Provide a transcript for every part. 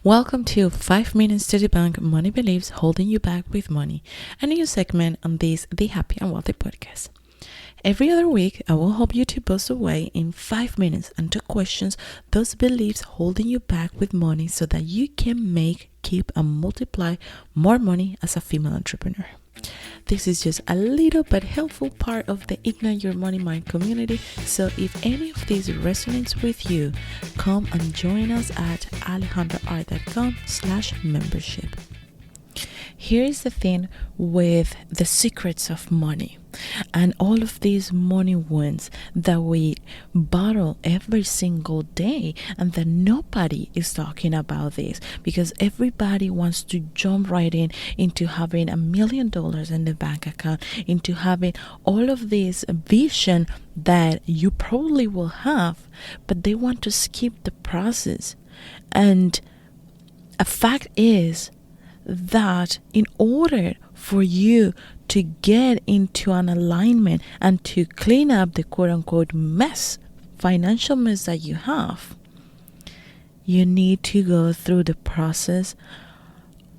Welcome to 5 Minutes to Debunk Money Beliefs Holding You Back with Money, a new segment on this The Happy and Wealthy podcast. Every other week, I will help you to bust away in 5 minutes and 2 questions those beliefs holding you back with money so that you can make, keep, and multiply more money as a female entrepreneur. This is just a little but helpful part of the Ignite Your Money Mind community, so if any of these resonates with you, come and join us at alejandror.com/membership. Here is the thing with the secrets of money and all of these money wounds that we battle every single day, and that nobody is talking about this because everybody wants to jump right into having $1 million in the bank account, into having all of this vision that you probably will have, but they want to skip the process. And a fact is that in order for you to get into an alignment and to clean up the quote-unquote financial mess that you have, you need to go through the process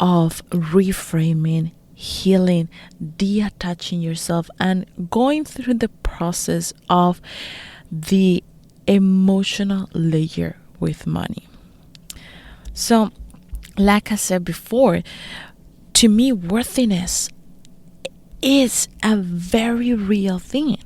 of reframing, healing, detaching yourself, and going through the process of the emotional layer with money. So, like I said before, to me, worthiness is a very real thing.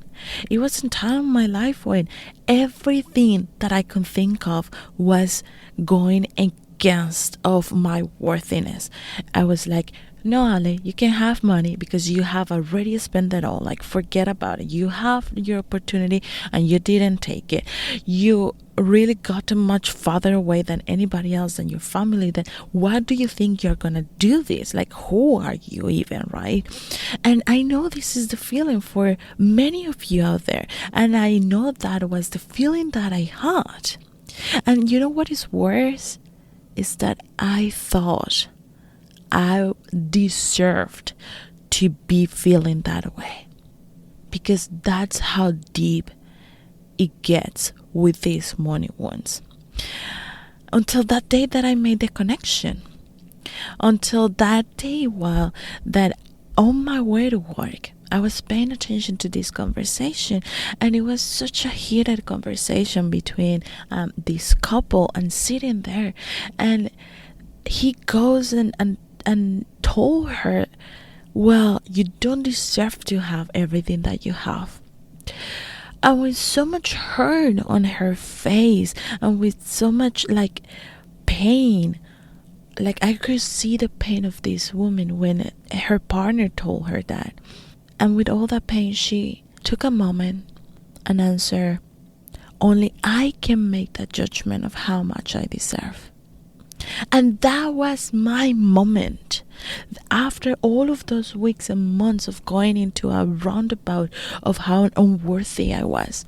It was a time in my life when everything that I could think of was going against of my worthiness. I was like, no, Ale, you can have money because you have already spent it all. Like, forget about it. You have your opportunity and you didn't take it. You really got much farther away than anybody else and your family. Then why do you think you're gonna do this? Like, who are you even, right? And I know this is the feeling for many of you out there, and I know that was the feeling that I had. And you know what is worse is that I thought I deserved to be feeling that way, because that's how deep it gets with these money ones. Until that day that I made the connection, until that day that on my way to work, I was paying attention to this conversation, and it was such a heated conversation between this couple, and sitting there, and he goes and told her, well, you don't deserve to have everything that you have. And with so much hurt on her face, and with so much pain, I could see the pain of this woman when her partner told her that. And with all that pain, she took a moment and answered, only I can make that judgment of how much I deserve. And that was my moment. After all of those weeks and months of going into a roundabout of how unworthy I was,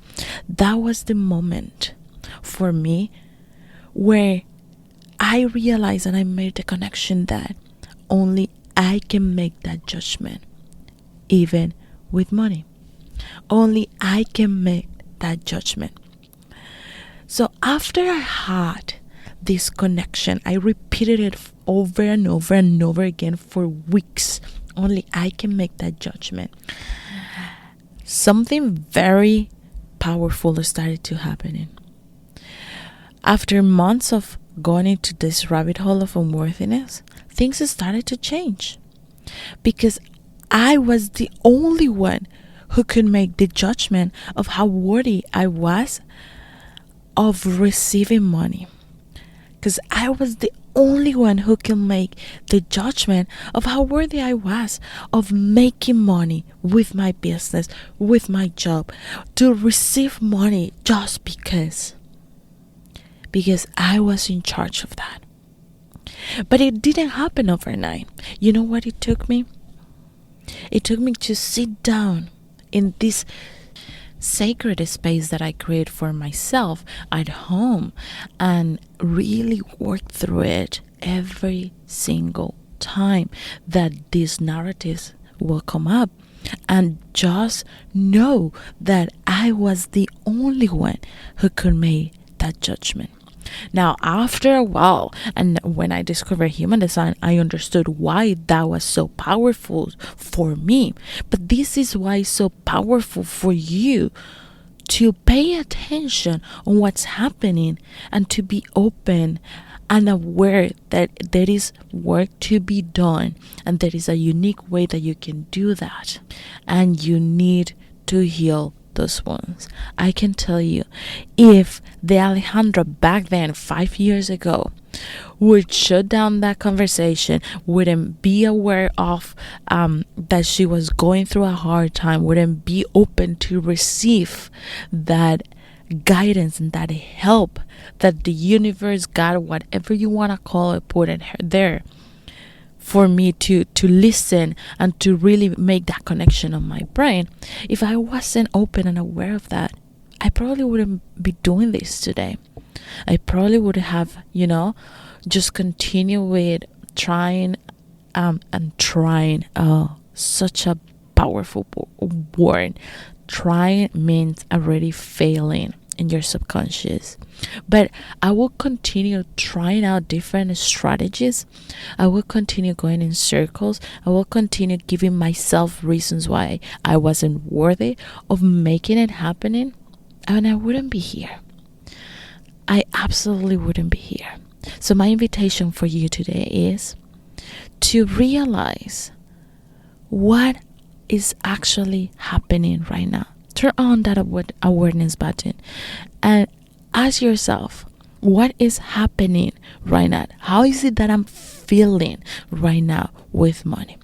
that was the moment for me where I realized and I made the connection that only I can make that judgment, even with money. Only I can make that judgment. So after I had this connection, I repeated it over and over and over again for weeks. Only I can make that judgment. Something very powerful started to happen. After months of going into this rabbit hole of unworthiness, things started to change, because I was the only one who could make the judgment of how worthy I was of receiving money. Because I was the only one who can make the judgment of how worthy I was of making money with my business, with my job, to receive money just because I was in charge of that. But it didn't happen overnight. You know what it took me? It took me to sit down in this sacred space that I create for myself at home and really work through it every single time that these narratives will come up, and just know that I was the only one who could make that judgment. Now, after a while, and when I discovered human design, I understood why that was so powerful for me. But this is why it's so powerful for you to pay attention on what's happening and to be open and aware that there is work to be done and there is a unique way that you can do that, and you need to heal those wounds. I can tell you, if the Alejandra back then 5 years ago would shut down that conversation, wouldn't be aware of that she was going through a hard time, wouldn't be open to receive that guidance and that help that the universe, God, whatever you want to call it, put in her there for me to listen and to really make that connection on my brain. If I wasn't open and aware of that, I probably wouldn't be doing this today. I probably would have, just continue with trying and trying. Oh, such a powerful word. Trying means already failing in your subconscious. But I will continue trying out different strategies. I will continue going in circles. I will continue giving myself reasons why I wasn't worthy of making it happening. And I wouldn't be here. I absolutely wouldn't be here. So my invitation for you today is to realize what is actually happening right now. Turn on that awareness button and ask yourself, what is happening right now? How is it that I'm feeling right now with money?